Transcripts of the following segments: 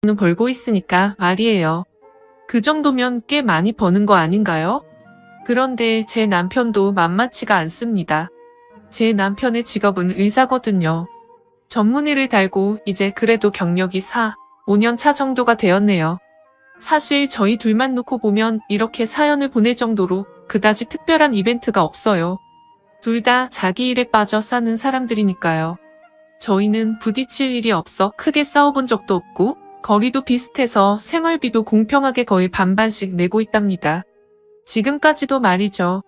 는 벌고 있으니까 말이에요. 그 정도면 꽤 많이 버는 거 아닌가요? 그런데 제 남편도 만만치가 않습니다. 제 남편의 직업은 의사거든요. 전문의를 달고 이제 그래도 경력이 5년 차 정도가 되었네요. 사실 저희 둘만 놓고 보면 이렇게 사연을 보낼 정도로 그다지 특별한 이벤트가 없어요. 둘 다 자기 일에 빠져 사는 사람들이니까요. 저희는 부딪힐 일이 없어 크게 싸워본 적도 없고 거리도 비슷해서 생활비도 공평하게 거의 반반씩 내고 있답니다. 지금까지도 말이죠.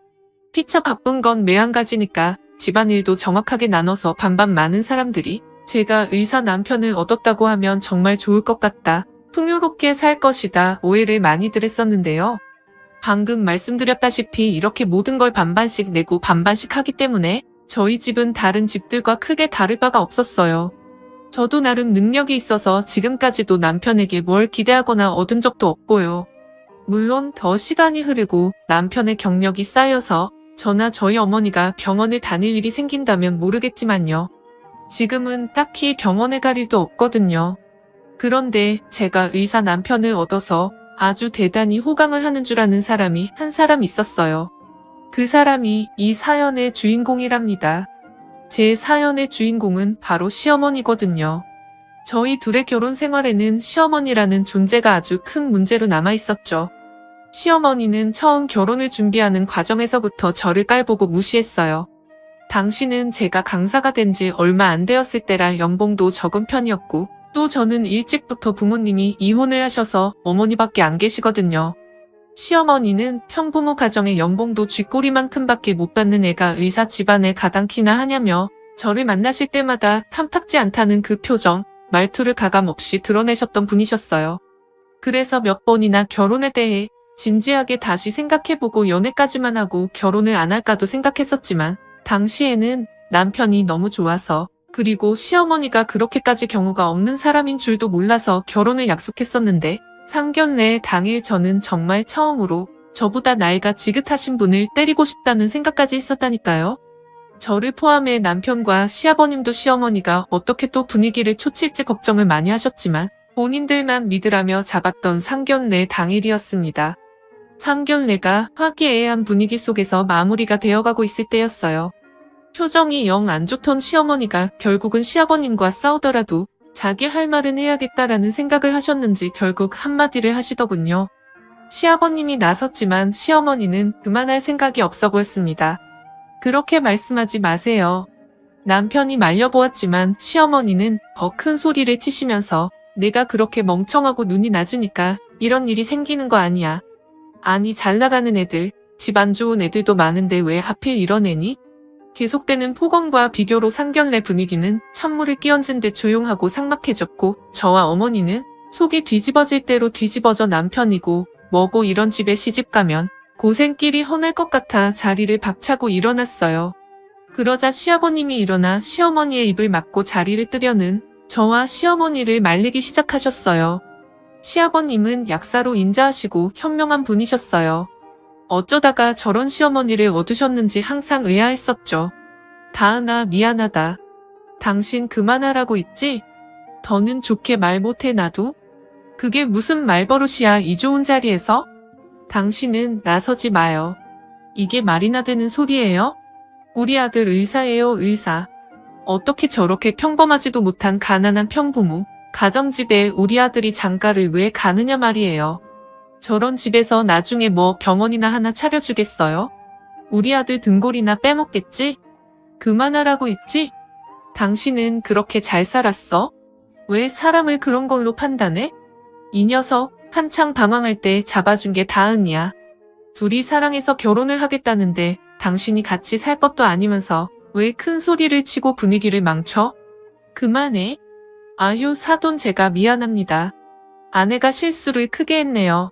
피차 바쁜 건 매한가지니까 집안일도 정확하게 나눠서 반반 많은 사람들이 제가 의사 남편을 얻었다고 하면 정말 좋을 것 같다. 풍요롭게 살 것이다. 오해를 많이들 했었는데요. 방금 말씀드렸다시피 이렇게 모든 걸 반반씩 내고 반반씩 하기 때문에 저희 집은 다른 집들과 크게 다를 바가 없었어요. 저도 나름 능력이 있어서 지금까지도 남편에게 뭘 기대하거나 얻은 적도 없고요. 물론 더 시간이 흐르고 남편의 경력이 쌓여서 저나 저희 어머니가 병원을 다닐 일이 생긴다면 모르겠지만요. 지금은 딱히 병원에 갈 일도 없거든요. 그런데 제가 의사 남편을 얻어서 아주 대단히 호강을 하는 줄 아는 사람이 한 사람 있었어요. 그 사람이 이 사연의 주인공이랍니다. 제 사연의 주인공은 바로 시어머니거든요. 저희 둘의 결혼 생활에는 시어머니라는 존재가 아주 큰 문제로 남아 있었죠. 시어머니는 처음 결혼을 준비하는 과정에서부터 저를 깔보고 무시했어요. 당시는 제가 강사가 된 지 얼마 안 되었을 때라 연봉도 적은 편이었고 또 저는 일찍부터 부모님이 이혼을 하셔서 어머니밖에 안 계시거든요. 시어머니는 평부모 가정의 연봉도 쥐꼬리만큼밖에 못 받는 애가 의사 집안에 가당키나 하냐며 저를 만나실 때마다 탐탁지 않다는 그 표정, 말투를 가감없이 드러내셨던 분이셨어요. 그래서 몇 번이나 결혼에 대해 진지하게 다시 생각해보고 연애까지만 하고 결혼을 안 할까도 생각했었지만 당시에는 남편이 너무 좋아서 그리고 시어머니가 그렇게까지 경우가 없는 사람인 줄도 몰라서 결혼을 약속했었는데 상견례 당일 저는 정말 처음으로 저보다 나이가 지긋하신 분을 때리고 싶다는 생각까지 했었다니까요. 저를 포함해 남편과 시아버님도 시어머니가 어떻게 또 분위기를 초칠지 걱정을 많이 하셨지만 본인들만 믿으라며 잡았던 상견례 당일이었습니다. 상견례가 화기애애한 분위기 속에서 마무리가 되어가고 있을 때였어요. 표정이 영 안 좋던 시어머니가 결국은 시아버님과 싸우더라도 자기 할 말은 해야겠다라는 생각을 하셨는지 결국 한마디를 하시더군요. 시아버님이 나섰지만 시어머니는 그만할 생각이 없어 보였습니다. 그렇게 말씀하지 마세요. 남편이 말려보았지만 시어머니는 더 큰 소리를 치시면서 내가 그렇게 멍청하고 눈이 낮으니까 이런 일이 생기는 거 아니야. 아니 잘 나가는 애들, 집 안 좋은 애들도 많은데 왜 하필 이런 애니? 계속되는 폭언과 비교로 상견례 분위기는 찬물을 끼얹은 듯 조용하고 삭막해졌고 저와 어머니는 속이 뒤집어질 대로 뒤집어져 남편이고 뭐고 이런 집에 시집가면 고생길이 험할 것 같아 자리를 박차고 일어났어요. 그러자 시아버님이 일어나 시어머니의 입을 막고 자리를 뜨려는 저와 시어머니를 말리기 시작하셨어요. 시아버님은 약사로 인자하시고 현명한 분이셨어요. 어쩌다가 저런 시어머니를 얻으셨는지 항상 의아했었죠. 다은아 미안하다. 당신 그만하라고 있지? 더는 좋게 말 못해 나도? 그게 무슨 말버릇이야 이 좋은 자리에서? 당신은 나서지 마요. 이게 말이나 되는 소리예요? 우리 아들 의사예요 의사. 어떻게 저렇게 평범하지도 못한 가난한 평부모, 가정집에 우리 아들이 장가를 왜 가느냐 말이에요. 저런 집에서 나중에 뭐 병원이나 하나 차려주겠어요? 우리 아들 등골이나 빼먹겠지? 그만하라고 했지? 당신은 그렇게 잘 살았어? 왜 사람을 그런 걸로 판단해? 이 녀석 한창 방황할 때 잡아준 게 다은이야. 둘이 사랑해서 결혼을 하겠다는데 당신이 같이 살 것도 아니면서 왜 큰 소리를 치고 분위기를 망쳐? 그만해. 아휴 사돈 제가 미안합니다. 아내가 실수를 크게 했네요.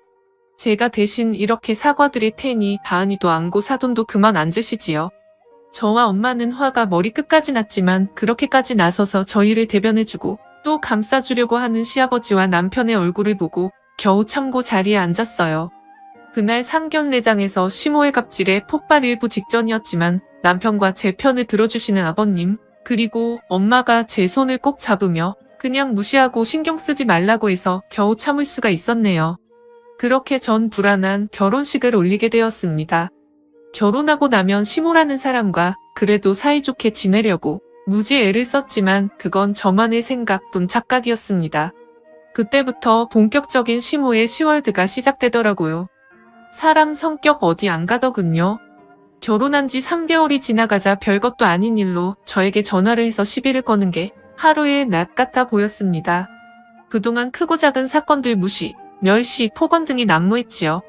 제가 대신 이렇게 사과드릴 테니 다은이도 안고 사돈도 그만 앉으시지요. 저와 엄마는 화가 머리끝까지 났지만 그렇게까지 나서서 저희를 대변해주고 또 감싸주려고 하는 시아버지와 남편의 얼굴을 보고 겨우 참고 자리에 앉았어요. 그날 상견례장에서 시모의 갑질에 폭발 일부 직전이었지만 남편과 제 편을 들어주시는 아버님 그리고 엄마가 제 손을 꼭 잡으며 그냥 무시하고 신경 쓰지 말라고 해서 겨우 참을 수가 있었네요. 그렇게 전 불안한 결혼식을 올리게 되었습니다. 결혼하고 나면 시모라는 사람과 그래도 사이좋게 지내려고 무지 애를 썼지만 그건 저만의 생각뿐 착각이었습니다. 그때부터 본격적인 시모의 시월드가 시작되더라고요. 사람 성격 어디 안 가더군요. 결혼한 지 3개월이 지나가자 별것도 아닌 일로 저에게 전화를 해서 시비를 거는 게 하루의 낮 같아 보였습니다. 그동안 크고 작은 사건들 무시, 멸시, 폭언 등이 난무했지요.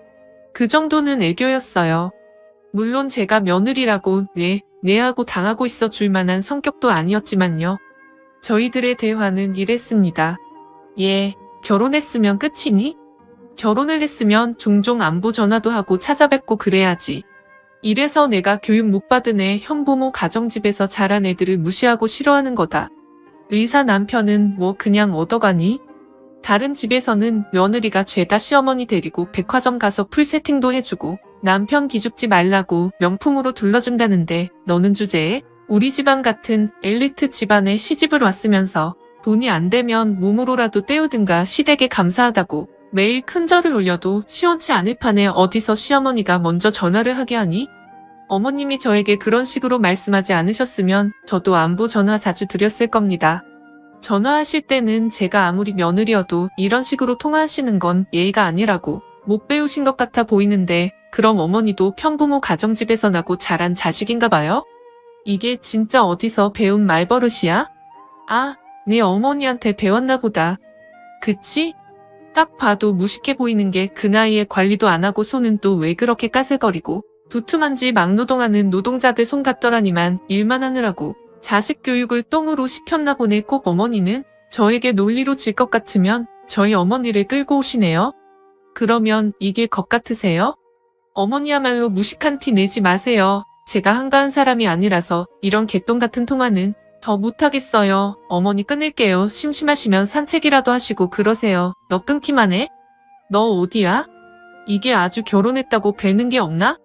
그 정도는 애교였어요. 물론 제가 며느리라고 네 하고 당하고 있어 줄 만한 성격도 아니었지만요. 저희들의 대화는 이랬습니다. 얘, 결혼했으면 끝이니? 결혼을 했으면 종종 안부 전화도 하고 찾아뵙고 그래야지. 이래서 내가 교육 못 받은 애 형부모 가정집에서 자란 애들을 무시하고 싫어하는 거다. 의사 남편은 뭐 그냥 얻어가니? 다른 집에서는 며느리가 죄다 시어머니 데리고 백화점 가서 풀 세팅도 해주고 남편 기죽지 말라고 명품으로 둘러준다는데 너는 주제에 우리 집안 같은 엘리트 집안에 시집을 왔으면서 돈이 안 되면 몸으로라도 때우든가 시댁에 감사하다고 매일 큰절을 올려도 시원치 않을 판에 어디서 시어머니가 먼저 전화를 하게 하니? 어머님이 저에게 그런 식으로 말씀하지 않으셨으면 저도 안부 전화 자주 드렸을 겁니다. 전화하실 때는 제가 아무리 며느리여도 이런 식으로 통화하시는 건 예의가 아니라고 못 배우신 것 같아 보이는데 그럼 어머니도 편부모 가정집에서 나고 자란 자식인가 봐요? 이게 진짜 어디서 배운 말버릇이야? 아, 네 어머니한테 배웠나 보다. 그치? 딱 봐도 무식해 보이는 게 그 나이에 관리도 안 하고 손은 또 왜 그렇게 까슬거리고 두툼한지 막노동하는 노동자들 손 같더라니만 일만 하느라고 자식 교육을 똥으로 시켰나 보네. 꼭 어머니는 저에게 논리로 질 것 같으면 저희 어머니를 끌고 오시네요. 그러면 이길 것 같으세요? 어머니야말로 무식한 티 내지 마세요. 제가 한가한 사람이 아니라서 이런 개똥 같은 통화는 더 못하겠어요. 어머니 끊을게요. 심심하시면 산책이라도 하시고 그러세요. 너 끊기만 해? 너 어디야? 이게 아주 결혼했다고 뵈는 게 없나?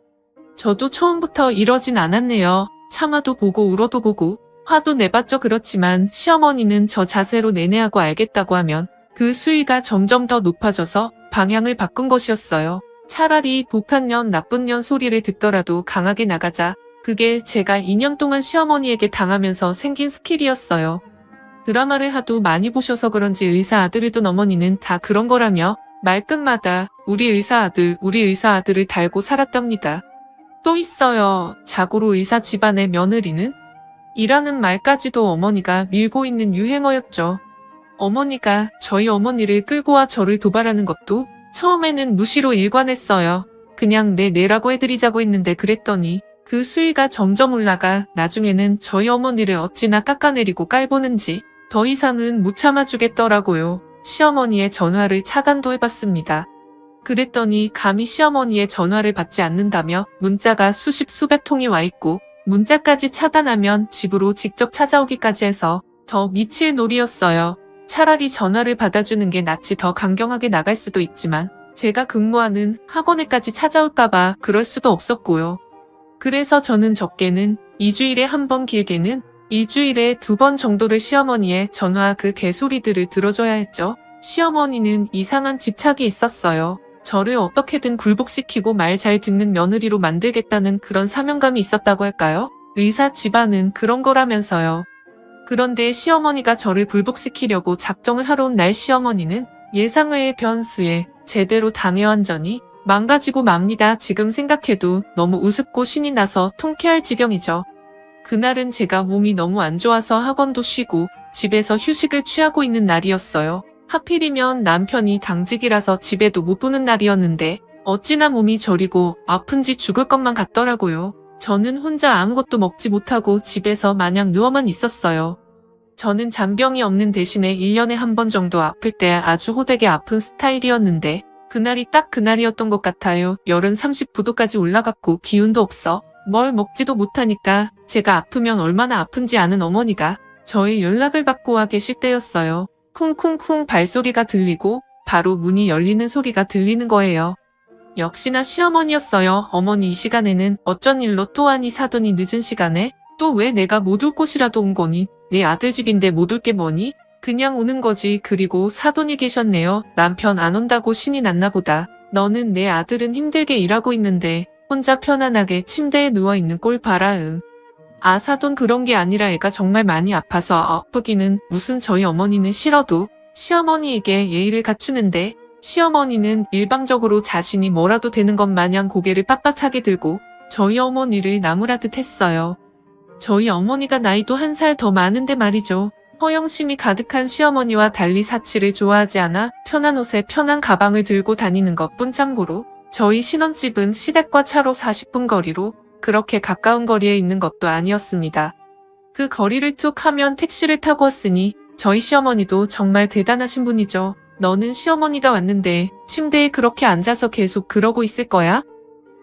저도 처음부터 이러진 않았네요. 참아도 보고 울어도 보고 화도 내봤죠. 그렇지만 시어머니는 저 자세로 내내하고 알겠다고 하면 그 수위가 점점 더 높아져서 방향을 바꾼 것이었어요. 차라리 독한 년 나쁜 년 소리를 듣더라도 강하게 나가자. 그게 제가 2년 동안 시어머니에게 당하면서 생긴 스킬이었어요. 드라마를 하도 많이 보셔서 그런지 의사 아들이던 어머니는 다 그런 거라며 말끝마다 우리 의사 아들을 달고 살았답니다. 또 있어요. 자고로 의사 집안의 며느리는? 이라는 말까지도 어머니가 밀고 있는 유행어였죠. 어머니가 저희 어머니를 끌고 와 저를 도발하는 것도 처음에는 무시로 일관했어요. 그냥 내라고 해드리자고 했는데 그랬더니 그 수위가 점점 올라가 나중에는 저희 어머니를 어찌나 깎아내리고 깔보는지 더 이상은 못 참아주겠더라고요. 시어머니의 전화를 차단도 해봤습니다. 그랬더니 감히 시어머니의 전화를 받지 않는다며 문자가 수십 수백 통이 와 있고 문자까지 차단하면 집으로 직접 찾아오기까지 해서 더 미칠 놀이였어요. 차라리 전화를 받아주는 게 낫지 더 강경하게 나갈 수도 있지만 제가 근무하는 학원에까지 찾아올까봐 그럴 수도 없었고요. 그래서 저는 적게는 2주일에 한 번 길게는 일주일에 2번 정도를 시어머니의 전화 그 개소리들을 들어줘야 했죠. 시어머니는 이상한 집착이 있었어요. 저를 어떻게든 굴복시키고 말 잘 듣는 며느리로 만들겠다는 그런 사명감이 있었다고 할까요? 의사 집안은 그런 거라면서요. 그런데 시어머니가 저를 굴복시키려고 작정을 하러 온 날 시어머니는 예상외의 변수에 제대로 당해완전히 망가지고 맙니다. 지금 생각해도 너무 우습고 신이 나서 통쾌할 지경이죠. 그날은 제가 몸이 너무 안 좋아서 학원도 쉬고 집에서 휴식을 취하고 있는 날이었어요. 하필이면 남편이 당직이라서 집에도 못 보는 날이었는데 어찌나 몸이 저리고 아픈지 죽을 것만 같더라고요. 저는 혼자 아무것도 먹지 못하고 집에서 마냥 누워만 있었어요. 저는 잔병이 없는 대신에 1년에 한 번 정도 아플 때 아주 호되게 아픈 스타일이었는데 그날이 딱 그날이었던 것 같아요. 열은 39도까지 올라갔고 기운도 없어 뭘 먹지도 못하니까 제가 아프면 얼마나 아픈지 아는 어머니가 저의 연락을 받고 와 계실 때였어요. 쿵쿵쿵 발소리가 들리고 바로 문이 열리는 소리가 들리는 거예요. 역시나 시어머니였어요. 어머니 이 시간에는 어쩐 일로 또 하니 사더니 늦은 시간에 또 왜 내가 못 올 곳이라도 온 거니? 내 아들 집인데 못 올 게 뭐니? 그냥 우는 거지. 그리고 사돈이 계셨네요. 남편 안 온다고 신이 났나 보다. 너는 내 아들은 힘들게 일하고 있는데 혼자 편안하게 침대에 누워있는 꼴 봐라. 아, 사돈 그런 게 아니라 애가 정말 많이 아파서 아프기는 무슨 저희 어머니는 싫어도 시어머니에게 예의를 갖추는데 시어머니는 일방적으로 자신이 뭐라도 되는 것 마냥 고개를 빳빳하게 들고 저희 어머니를 나무라듯 했어요. 저희 어머니가 나이도 1살 더 많은데 말이죠. 허영심이 가득한 시어머니와 달리 사치를 좋아하지 않아 편한 옷에 편한 가방을 들고 다니는 것뿐. 참고로 저희 신혼집은 시댁과 차로 40분 거리로 그렇게 가까운 거리에 있는 것도 아니었습니다. 그 거리를 툭 하면 택시를 타고 왔으니 저희 시어머니도 정말 대단하신 분이죠. 너는 시어머니가 왔는데 침대에 그렇게 앉아서 계속 그러고 있을 거야?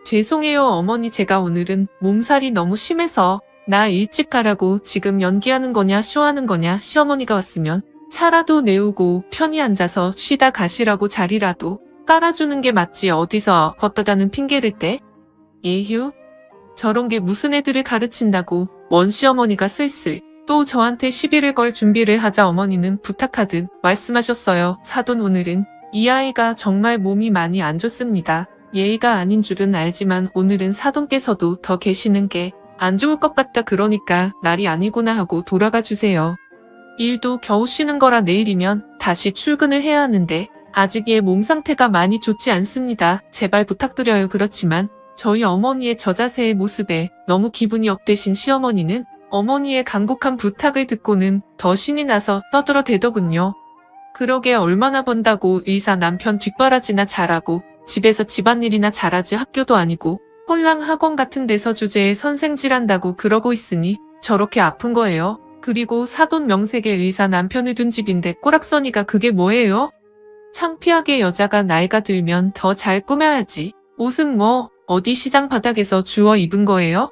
죄송해요 어머니, 제가 오늘은 몸살이 너무 심해서 나 일찍 가라고. 지금 연기하는 거냐 쇼하는 거냐. 시어머니가 왔으면 차라도 내우고 편히 앉아서 쉬다 가시라고 자리라도 깔아주는 게 맞지. 어디서 헛다다는 핑계를 대? 예휴? 저런 게 무슨 애들을 가르친다고. 원 시어머니가 슬슬 또 저한테 시비를 걸 준비를 하자 어머니는 부탁하듯 말씀하셨어요. 사돈, 오늘은 이 아이가 정말 몸이 많이 안 좋습니다. 예의가 아닌 줄은 알지만 오늘은 사돈께서도 더 계시는 게 안 좋을 것 같다. 그러니까 날이 아니구나 하고 돌아가 주세요. 일도 겨우 쉬는 거라 내일이면 다시 출근을 해야 하는데 아직 얘 몸 상태가 많이 좋지 않습니다. 제발 부탁드려요. 그렇지만 저희 어머니의 저자세의 모습에 너무 기분이 업되신 시어머니는 어머니의 간곡한 부탁을 듣고는 더 신이 나서 떠들어대더군요. 그러게 얼마나 번다고. 의사 남편 뒷바라지나 잘하고 집에서 집안일이나 잘하지. 학교도 아니고 홀랑 학원 같은 데서 주제에 선생질한다고 그러고 있으니 저렇게 아픈 거예요. 그리고 사돈 명색의 의사 남편을 둔 집인데 꼬락서니가 그게 뭐예요? 창피하게. 여자가 나이가 들면 더 잘 꾸며야지. 옷은 뭐 어디 시장 바닥에서 주워 입은 거예요?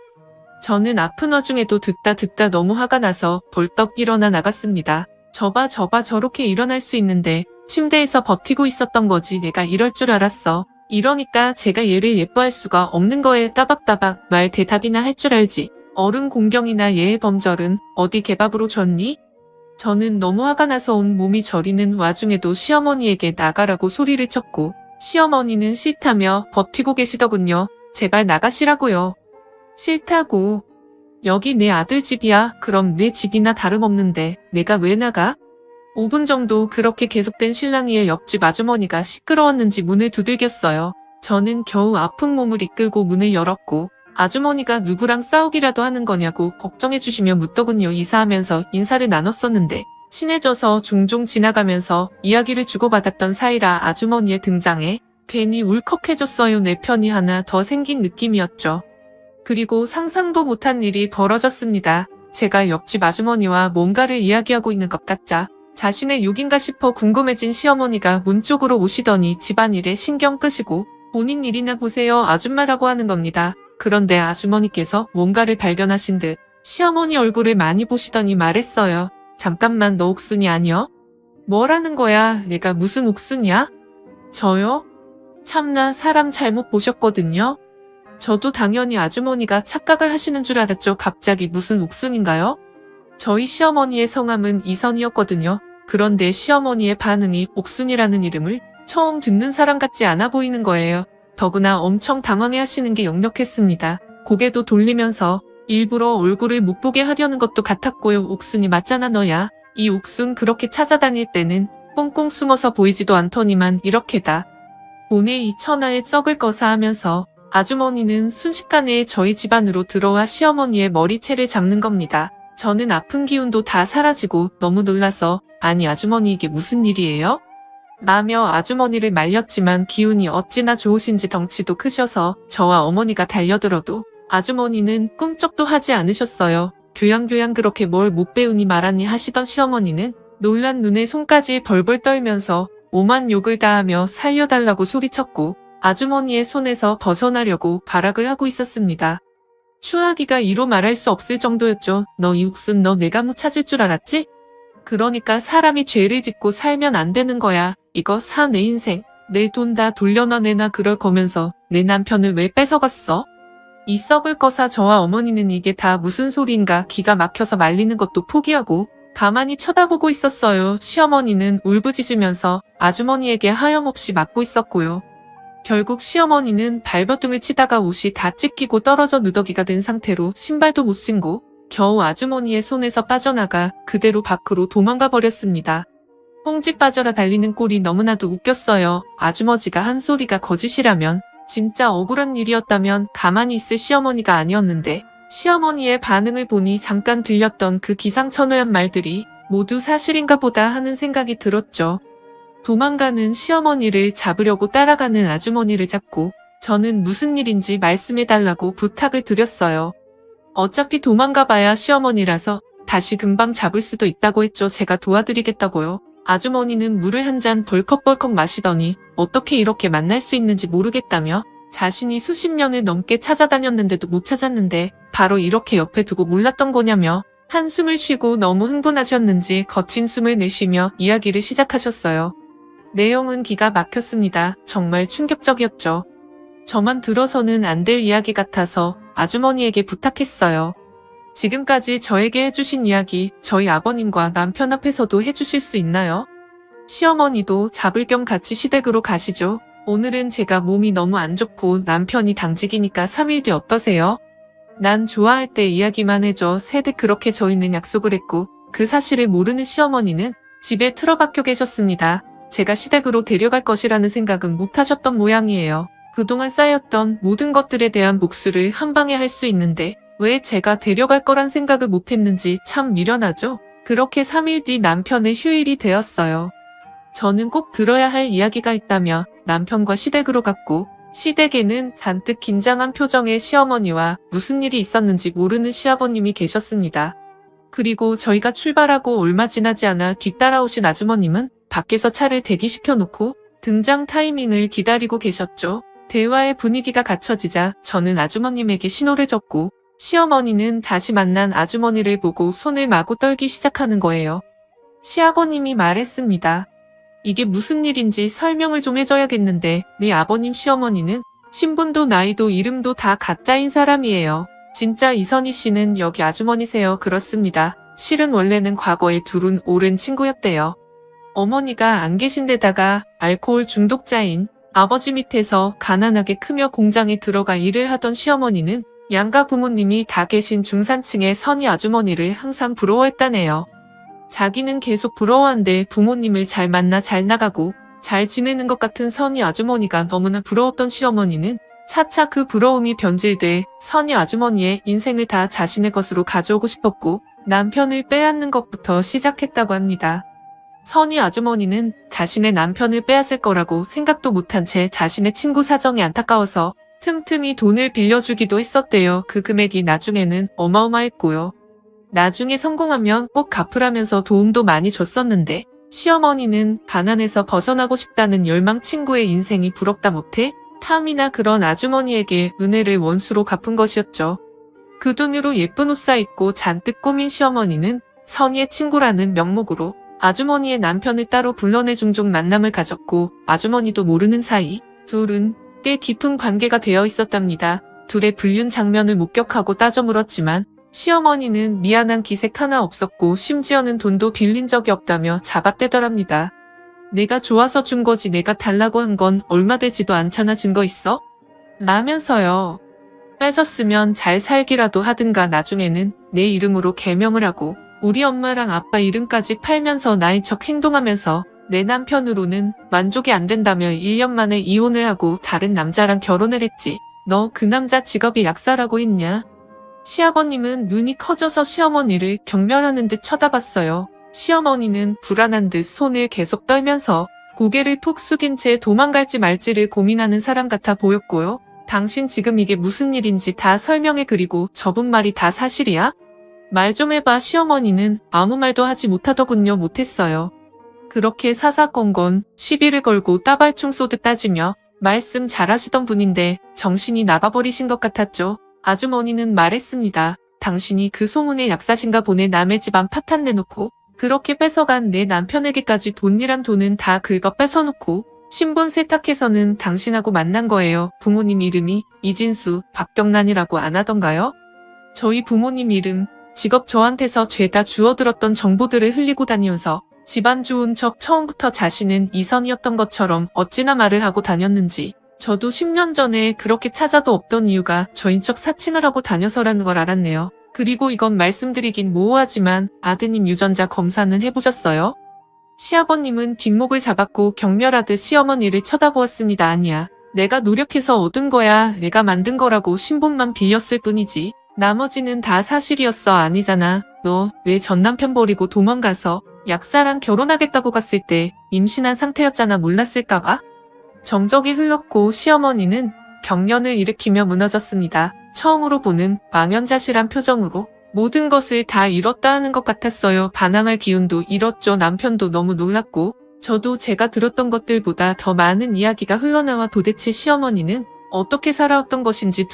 저는 아픈 와중에도 듣다 너무 화가 나서 벌떡 일어나 나갔습니다. 저봐 저렇게 일어날 수 있는데 침대에서 버티고 있었던 거지. 내가 이럴 줄 알았어. 이러니까 제가 얘를 예뻐할 수가 없는 거에 따박따박 말 대답이나 할 줄 알지. 어른 공경이나 예의 범절은 어디 개밥으로 줬니? 저는 너무 화가 나서 온 몸이 저리는 와중에도 시어머니에게 나가라고 소리를 쳤고 시어머니는 싫다며 버티고 계시더군요. 제발 나가시라고요. 싫다고. 여기 내 아들 집이야. 그럼 내 집이나 다름없는데 내가 왜 나가? 5분 정도 그렇게 계속된 실랑이에 옆집 아주머니가 시끄러웠는지 문을 두들겼어요. 저는 겨우 아픈 몸을 이끌고 문을 열었고 아주머니가 누구랑 싸우기라도 하는 거냐고 걱정해주시며 묻더군요. 이사하면서 인사를 나눴었는데 친해져서 종종 지나가면서 이야기를 주고받았던 사이라 아주머니의 등장에 괜히 울컥해졌어요. 내 편이 하나 더 생긴 느낌이었죠. 그리고 상상도 못한 일이 벌어졌습니다. 제가 옆집 아주머니와 뭔가를 이야기하고 있는 것 같자 자신의 욕인가 싶어 궁금해진 시어머니가 문 쪽으로 오시더니 집안일에 신경 끄시고 본인 일이나 보세요 아줌마라고 하는 겁니다. 그런데 아주머니께서 뭔가를 발견하신 듯 시어머니 얼굴을 많이 보시더니 말했어요. 잠깐만, 너 옥순이 아니여? 뭐라는 거야? 내가 무슨 옥순이야? 저요? 참나, 사람 잘못 보셨거든요. 저도 당연히 아주머니가 착각을 하시는 줄 알았죠. 갑자기 무슨 옥순인가요? 저희 시어머니의 성함은 이선이었거든요. 그런데 시어머니의 반응이 옥순이라는 이름을 처음 듣는 사람 같지 않아 보이는 거예요. 더구나 엄청 당황해 하시는 게 역력했습니다. 고개도 돌리면서 일부러 얼굴을 못 보게 하려는 것도 같았고요. 옥순이 맞잖아 너야. 이 옥순 그렇게 찾아다닐 때는 꽁꽁 숨어서 보이지도 않더니만 이렇게다. 오늘 이 천하에 썩을 거사 하면서 아주머니는 순식간에 저희 집 안으로 들어와 시어머니의 머리채를 잡는 겁니다. 저는 아픈 기운도 다 사라지고 너무 놀라서 아니 아주머니 이게 무슨 일이에요? 라며 아주머니를 말렸지만 기운이 어찌나 좋으신지 덩치도 크셔서 저와 어머니가 달려들어도 아주머니는 꿈쩍도 하지 않으셨어요. 교양 그렇게 뭘 못 배우니 말았니 하시던 시어머니는 놀란 눈에 손까지 벌벌 떨면서 오만 욕을 다하며 살려달라고 소리쳤고 아주머니의 손에서 벗어나려고 발악을 하고 있었습니다. 추하기가 이로 말할 수 없을 정도였죠. 너 이 옥순 너 내가 뭐 찾을 줄 알았지? 그러니까 사람이 죄를 짓고 살면 안 되는 거야. 이거 사 내 인생. 내 돈 다 돌려놔내나 그럴 거면서 내 남편을 왜 뺏어갔어? 이 썩을 거사. 저와 어머니는 이게 다 무슨 소리인가 기가 막혀서 말리는 것도 포기하고 가만히 쳐다보고 있었어요. 시어머니는 울부짖으면서 아주머니에게 하염없이 맞고 있었고요. 결국 시어머니는 발버둥을 치다가 옷이 다 찢기고 떨어져 누더기가 된 상태로 신발도 못 신고 겨우 아주머니의 손에서 빠져나가 그대로 밖으로 도망가 버렸습니다. 뽕직 빠져라 달리는 꼴이 너무나도 웃겼어요. 아주머니가 한 소리가 거짓이라면, 진짜 억울한 일이었다면 가만히 있을 시어머니가 아니었는데 시어머니의 반응을 보니 잠깐 들렸던 그 기상천외한 말들이 모두 사실인가 보다 하는 생각이 들었죠. 도망가는 시어머니를 잡으려고 따라가는 아주머니를 잡고 저는 무슨 일인지 말씀해달라고 부탁을 드렸어요. 어차피 도망가봐야 시어머니라서 다시 금방 잡을 수도 있다고 했죠. 제가 도와드리겠다고요. 아주머니는 물을 한 잔 벌컥벌컥 마시더니 어떻게 이렇게 만날 수 있는지 모르겠다며 자신이 수십 년을 넘게 찾아다녔는데도 못 찾았는데 바로 이렇게 옆에 두고 몰랐던 거냐며 한숨을 쉬고 너무 흥분하셨는지 거친 숨을 내쉬며 이야기를 시작하셨어요. 내용은 기가 막혔습니다. 정말 충격적이었죠. 저만 들어서는 안 될 이야기 같아서 아주머니에게 부탁했어요. 지금까지 저에게 해주신 이야기 저희 아버님과 남편 앞에서도 해주실 수 있나요? 시어머니도 잡을 겸 같이 시댁으로 가시죠. 오늘은 제가 몸이 너무 안 좋고 남편이 당직이니까 3일 뒤 어떠세요? 난 좋아할 때 이야기만 해줘. 세득 그렇게 저희는 약속을 했고 그 사실을 모르는 시어머니는 집에 틀어박혀 계셨습니다. 제가 시댁으로 데려갈 것이라는 생각은 못하셨던 모양이에요. 그동안 쌓였던 모든 것들에 대한 복수를 한 방에 할 수 있는데 왜 제가 데려갈 거란 생각을 못했는지 참 미련하죠. 그렇게 3일 뒤 남편의 휴일이 되었어요. 저는 꼭 들어야 할 이야기가 있다며 남편과 시댁으로 갔고 시댁에는 잔뜩 긴장한 표정의 시어머니와 무슨 일이 있었는지 모르는 시아버님이 계셨습니다. 그리고 저희가 출발하고 얼마 지나지 않아 뒤따라오신 아주머님은 밖에서 차를 대기시켜 놓고 등장 타이밍을 기다리고 계셨죠. 대화의 분위기가 갖춰지자 저는 아주머님에게 신호를 줬고 시어머니는 다시 만난 아주머니를 보고 손을 마구 떨기 시작하는 거예요. 시아버님이 말했습니다. 이게 무슨 일인지 설명을 좀 해줘야겠는데 네 아버님 시어머니는 신분도 나이도 이름도 다 가짜인 사람이에요. 진짜 이선희 씨는 여기 아주머니세요. 그렇습니다. 실은 원래는 과거에 둘은 오랜 친구였대요. 어머니가 안 계신 데다가 알코올 중독자인 아버지 밑에서 가난하게 크며 공장에 들어가 일을 하던 시어머니는 양가 부모님이 다 계신 중산층의 선희 아주머니를 항상 부러워했다네요. 자기는 계속 부러워한데 부모님을 잘 만나 잘 나가고 잘 지내는 것 같은 선희 아주머니가 너무나 부러웠던 시어머니는 차차 그 부러움이 변질돼 선희 아주머니의 인생을 다 자신의 것으로 가져오고 싶었고 남편을 빼앗는 것부터 시작했다고 합니다. 선희 아주머니는 자신의 남편을 빼앗을 거라고 생각도 못한 채 자신의 친구 사정이 안타까워서 틈틈이 돈을 빌려주기도 했었대요. 그 금액이 나중에는 어마어마했고요. 나중에 성공하면 꼭 갚으라면서 도움도 많이 줬었는데 시어머니는 가난에서 벗어나고 싶다는 열망 친구의 인생이 부럽다 못해 탐이나 그런 아주머니에게 은혜를 원수로 갚은 것이었죠. 그 돈으로 예쁜 옷 사입고 잔뜩 꾸민 시어머니는 선희의 친구라는 명목으로 아주머니의 남편을 따로 불러내 종종 만남을 가졌고 아주머니도 모르는 사이 둘은 꽤 깊은 관계가 되어 있었답니다. 둘의 불륜 장면을 목격하고 따져 물었지만 시어머니는 미안한 기색 하나 없었고 심지어는 돈도 빌린 적이 없다며 잡아떼더랍니다. 내가 좋아서 준 거지 내가 달라고 한 건 얼마 되지도 않잖아. 증거 있어? 라면서요. 뺏었으면 잘 살기라도 하든가 나중에는 내 이름으로 개명을 하고 우리 엄마랑 아빠 이름까지 팔면서 나인 척 행동하면서 내 남편으로는 만족이 안 된다며 1년 만에 이혼을 하고 다른 남자랑 결혼을 했지. 너 그 남자 직업이 약사라고 했냐? 시아버님은 눈이 커져서 시어머니를 경멸하는 듯 쳐다봤어요. 시어머니는 불안한 듯 손을 계속 떨면서 고개를 푹 숙인 채 도망갈지 말지를 고민하는 사람 같아 보였고요. 당신 지금 이게 무슨 일인지 다 설명해. 그리고 저분 말이 다 사실이야? 말 좀 해봐. 시어머니는 아무 말도 하지 못하더군요. 못했어요. 그렇게 사사건건 시비를 걸고 따발총 쏘듯 따지며 말씀 잘하시던 분인데 정신이 나가버리신 것 같았죠. 아주머니는 말했습니다. 당신이 그 소문의 약사신가 보네. 남의 집안 파탄 내놓고 그렇게 뺏어간 내 남편에게까지 돈이란 돈은 다 긁어 뺏어놓고 신분 세탁해서는 당신하고 만난 거예요. 부모님 이름이 이진수, 박경란이라고 안 하던가요? 저희 부모님 이름 직업 저한테서 죄다 주워들었던 정보들을 흘리고 다니면서 집안 좋은 척 처음부터 자신은 이선이었던 것처럼 어찌나 말을 하고 다녔는지 저도 10년 전에 그렇게 찾아도 없던 이유가 저인 척 사칭을 하고 다녀서라는 걸 알았네요. 그리고 이건 말씀드리긴 모호하지만 아드님 유전자 검사는 해보셨어요? 시아버님은 뒷목을 잡았고 경멸하듯 시어머니를 쳐다보았습니다. 아니야. 내가 노력해서 얻은 거야. 내가 만든 거라고 신분만 빌렸을 뿐이지. 나머지는 다 사실이었어. 아니잖아. 너 왜 전남편 버리고 도망가서 약사랑 결혼하겠다고 갔을 때 임신한 상태였잖아. 몰랐을까봐? 정적이 흘렀고 시어머니는 경련을 일으키며 무너졌습니다. 처음으로 보는 망연자실한 표정으로 모든 것을 다 잃었다 하는 것 같았어요. 반항할 기운도 잃었죠. 남편도 너무 놀랐고 저도 제가 들었던 것들보다 더 많은 이야기가 흘러나와 도대체 시어머니는 어떻게 살아왔던 것인지